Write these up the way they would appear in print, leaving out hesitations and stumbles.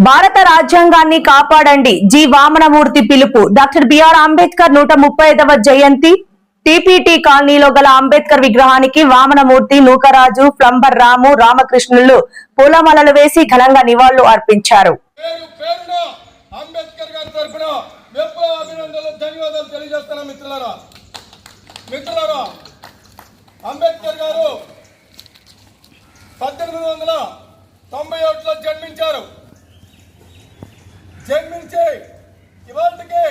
భారత రాజ్యాంగాన్ని కాపాడండి జి వామనమూర్తి పిలుపు డాక్టర్ బిఆర్ అంబేద్కర్ 135వ జయంతి టీపీటీ కాలనీలో గల అంబేద్కర్ విగ్రహానికి వామనమూర్తి నూకరాజు ప్లంబర్ రాము రామకృష్ణులు పూలమాలలు వేసి ఘనంగా నివాళులు అర్పించారు. అంబేద్కర్ గారు 1891లో జన్మించారు. జన్మించి ఇవాళకి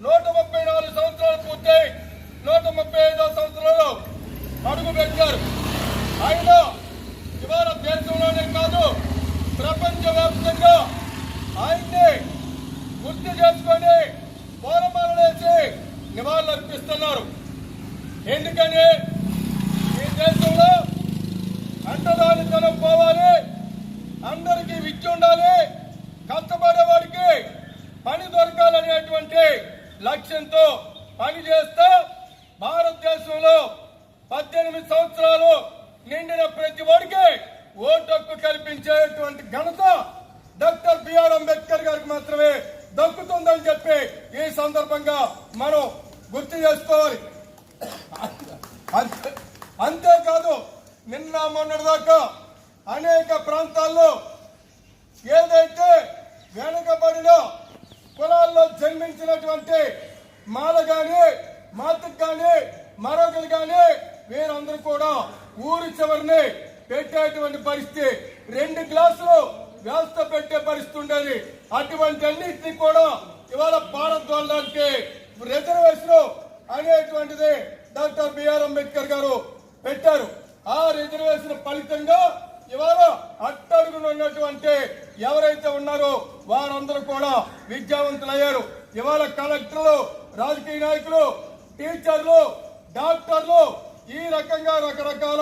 134 సంవత్సరాలు పూర్తయి 135వ సంవత్సరంలో అడుగు పెట్టారు. ఆయన ఇవాళ దేశంలోనే కాదు ప్రపంచవ్యాప్తంగా ఆయన్ని గుర్తు చేసుకొని పూలమాలలేసి నివాళులు అర్పిస్తున్నారు. ఎందుకని ఈ దేశంలో అంటరానితనం పోవాలి, అందరికీ విద్య ఉండాలి, కష్టపడేవాడికి పని దొరకాలనేటువంటి లక్ష్యంతో పనిచేస్తూ భారతదేశంలో 18 సంవత్సరాలు నిండిన ప్రతి వాడికి ఓటు హక్కు కల్పించేటువంటి ఘనత డాక్టర్ బిఆర్ అంబేద్కర్ గారికి మాత్రమే దక్కుతుందని చెప్పి ఈ సందర్భంగా మనం గుర్తు చేసుకోవాలి. అంతేకాదు నిన్న మొన్నటిదాకా అనేక ప్రాంతాల్లో ఏదైతే వెనుకబడిన కులాల్లో జన్మించినటువంటి మాల గాని మాతకు గాని మరొకరు గాని వీరందరూ కూడా ఊరి చివరిని పెట్టేటువంటి పరిస్థితి, 2 గ్లాసులు వ్యవస్థ పెట్టే పరిస్థితి ఉండేది. అటువంటి అన్నింటినీ కూడా ఇవాళ పారద్రోలడానికి రిజర్వేషన్ అనేటువంటిది డాక్టర్ బిఆర్ అంబేద్కర్ గారు పెట్టారు. ఆ రిజర్వేషన్ ఫలితంగా ఇవాళ అట్టడుగున ఉన్నటువంటి ఎవరైతే ఉన్నారో వారందరూ కూడా విద్యావంతులయ్యారు. ఇవాళ కలెక్టర్లు, రాజకీయ నాయకులు, టీచర్లు, డాక్టర్లు ఈ రకంగా రకరకాల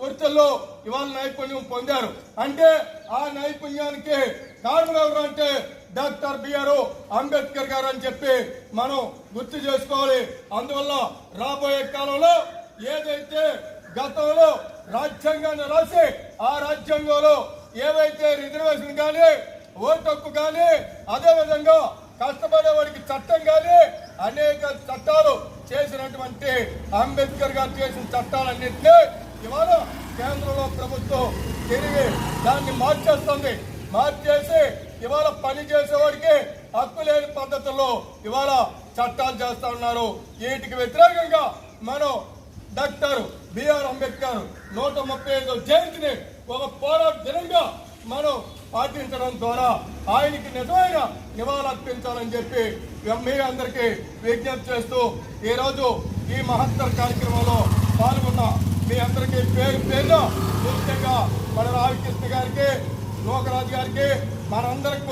వృత్తుల్లో ఇవాళ నైపుణ్యం పొందారు. అంటే ఆ నైపుణ్యానికి కారణం ఎవరు అంటే డాక్టర్ బిఆర్ అంబేద్కర్ గారు అని చెప్పి మనం గుర్తు చేసుకోవాలి. అందువల్ల రాబోయే కాలంలో ఏదైతే గతంలో రాజ్యాంగాన్ని రాసి ఆ రాజ్యాంగంలో ఏవైతే రిజర్వేషన్ కానీ ఓటు హక్కు కానీ అదేవిధంగా కష్టపడేవాడికి చట్టం కానీ అనేక చట్టాలు చేసినటువంటి అంబేద్కర్ గారు చేసిన చట్టాలన్నింటినీ ఇవాళ కేంద్రంలో ప్రభుత్వం తిరిగి దాన్ని మార్చేస్తుంది. మార్చేసి ఇవాళ పని చేసేవాడికి హక్కు లేని పద్ధతుల్లో ఇవాళ చట్టాలు చేస్తా ఉన్నారు. వీటికి వ్యతిరేకంగా మనం డాక్టర్ బిఆర్ అంబేద్కర్ 135వ జయంతిని ఒక పోరాట దినంగా మనం పాటించడం ద్వారా ఆయనకి నిజమైన నివాళులు అర్పించాలని చెప్పి మీ అందరికీ విజ్ఞప్తి చేస్తూ ఈరోజు ఈ మహత్తర కార్యక్రమంలో పాల్గొన్న మీ అందరికీ పేరున ముఖ్యంగా మన రామకృష్ణ గారికి, నూకరాజు గారికి, మనందరికి